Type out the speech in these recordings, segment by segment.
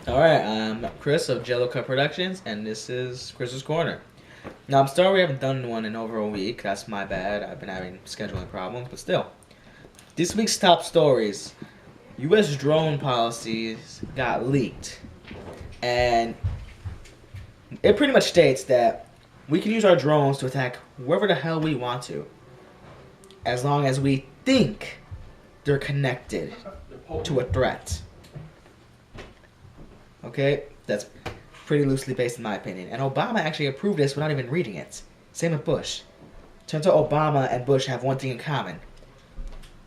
Alright, I'm Chris of Jello Cup Productions, and this is Chris's Corner. Now, I'm sorry we haven't done one in over a week. That's my bad. I've been having scheduling problems, but still. This week's top stories. U.S. drone policies got leaked. And it pretty much states that we can use our drones to attack whoever the hell we want to, as long as we think they're connected to a threat. Okay, that's pretty loosely based in my opinion. And Obama actually approved this without even reading it. Same with Bush. Turns out Obama and Bush have one thing in common.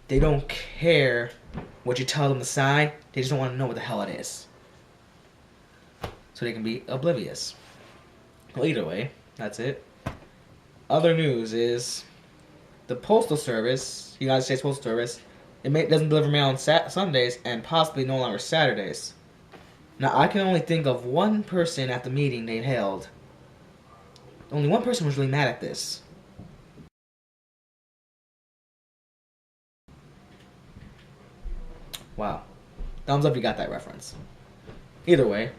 They don't care what you tell them to sign. They just don't want to know what the hell it is. So they can be oblivious. Well, either way, that's it. Other news is the Postal Service, United States Postal Service, doesn't deliver mail on Sundays and possibly no longer Saturdays. Now, I can only think of one person at the meeting they held. Only one person was really mad at this. Wow. Thumbs up if you got that reference. Either way,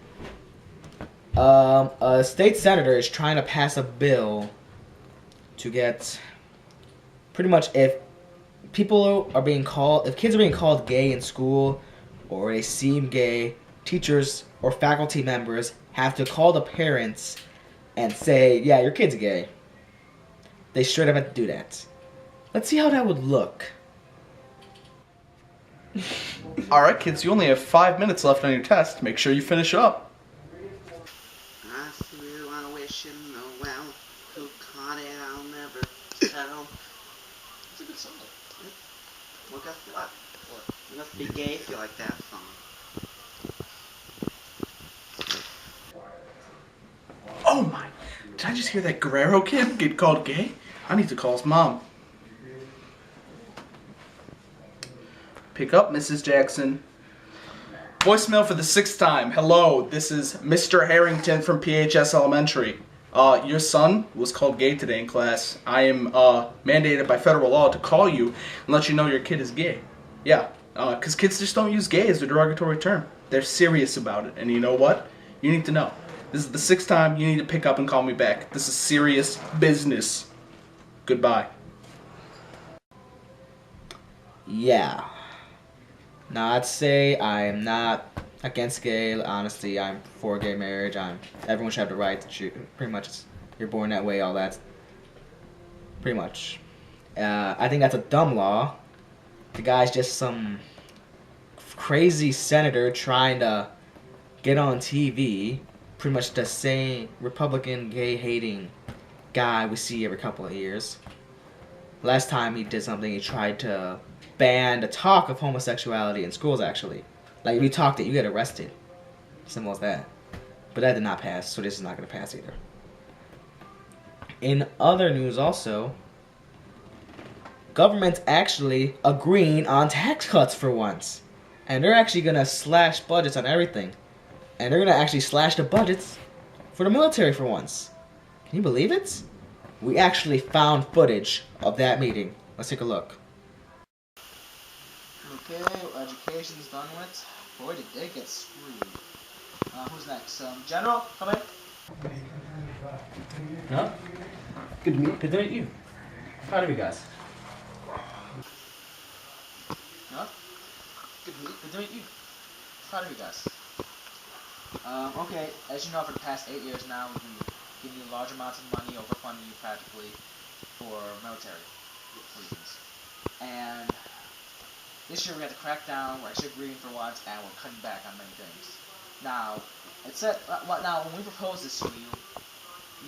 a state senator is trying to pass a bill to get pretty much if kids are being called gay in school or they seem gay, teachers or faculty members have to call the parents and say, yeah, your kid's gay. They straight up have to do that. Let's see how that would look. Alright, kids, you only have 5 minutes left on your test. Make sure you finish up. I feel I wish him no well. Who caught it, I'll never tell. It's a good song. What got what? You must be gay if you like that song. Oh my! Did I just hear that Guerrero kid get called gay? I need to call his mom. Pick up, Mrs. Jackson. Voicemail for the 6th time. Hello, this is Mr. Harrington from PHS Elementary. Your son was called gay today in class. I am mandated by federal law to call you and let you know your kid is gay. Yeah, because kids just don't use gay as a derogatory term. They're serious about it, and you know what? You need to know. This is the 6th time. You need to pick up and call me back. This is serious business. Goodbye. Yeah. Now, I'd say I am not against gay. Honestly, I'm for gay marriage. Everyone should have the right to choose. Pretty much, you're born that way, all that. Pretty much. I think that's a dumb law. The guy's just some crazy senator trying to get on TV. Pretty much the same Republican gay-hating guy we see every couple of years. Last time he did something, he tried to ban the talk of homosexuality in schools, actually. Like, if you talked it, you get arrested. Simple as that. But that did not pass, so this is not going to pass either. In other news also, government's actually agreeing on tax cuts for once. And they're actually going to slash budgets on everything. And they're going to actually slash the budgets for the military for once. Can you believe it? We actually found footage of that meeting. Let's take a look. Okay, well, education's done with. Boy, did they get screwed. Who's next? General, come in. No? Good to meet you. Proud of you guys. No? Good to meet you. Proud of you guys. Okay, as you know, for the past 8 years now, we've been giving you large amounts of money, overfunding you practically for military reasons. And this year we had to crack down, we're actually agreeing for once, and we're cutting back on many things. Now, when we proposed this to you,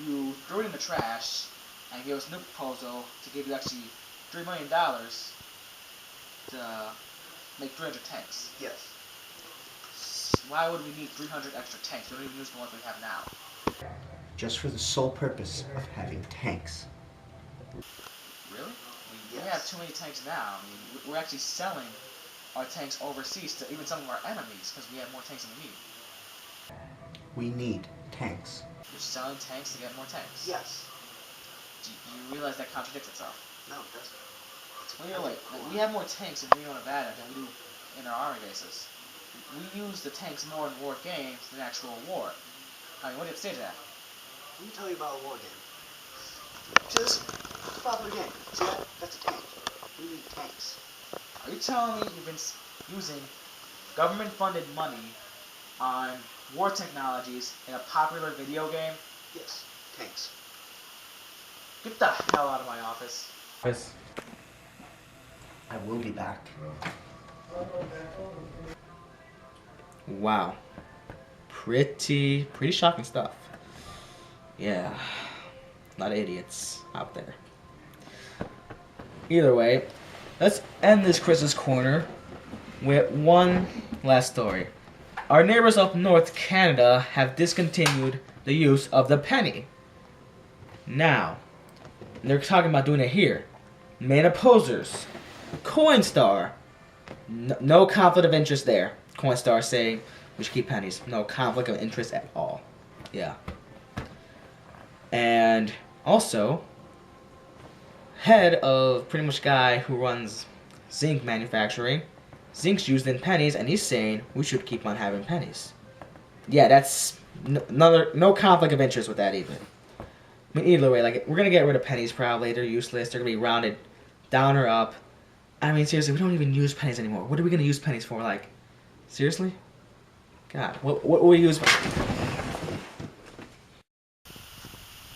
you threw it in the trash and gave us a new proposal to give you actually $3 million to make 300 tanks. Yes. Why would we need 300 extra tanks? We don't even use the ones we have now. Just for the sole purpose of having tanks. Really? We have too many tanks now. We're actually selling our tanks overseas to even some of our enemies because we have more tanks than we need. We need tanks. You're selling tanks to get more tanks? Yes. Do you realize that contradicts itself? No, it doesn't. Clearly, we have more tanks in Reno, Nevada than we do in our army bases. we use the tanks more in war games than actual war. I mean, what do you have to say to that? Let me tell you about a war game. Just a popular game. See that? That's a tank. We need tanks. Are you telling me you've been using government-funded money on war technologies in a popular video game? Yes, tanks. Get the hell out of my office. I will be back. Wow. Pretty shocking stuff. Yeah. A lot of idiots out there. Either way, let's end this Chris's Corner with one last story. Our neighbors up north, Canada, have discontinued the use of the penny. Now, they're talking about doing it here. Main opposers, Coinstar. No conflict of interest there. Coinstar saying we should keep pennies. No conflict of interest at all. Yeah. And also, head of pretty much guy who runs zinc manufacturing. Zinc's used in pennies, and he's saying we should keep on having pennies. Yeah, that's no conflict of interest with that either. I mean, either way, like, we're gonna get rid of pennies probably. They're useless. They're gonna be rounded down or up. I mean, seriously, we don't even use pennies anymore. What are we gonna use pennies for? Like, seriously? God, what will we use?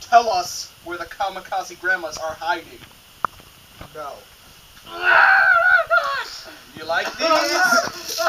Tell us where the kamikaze grandmas are hiding. No. You like these?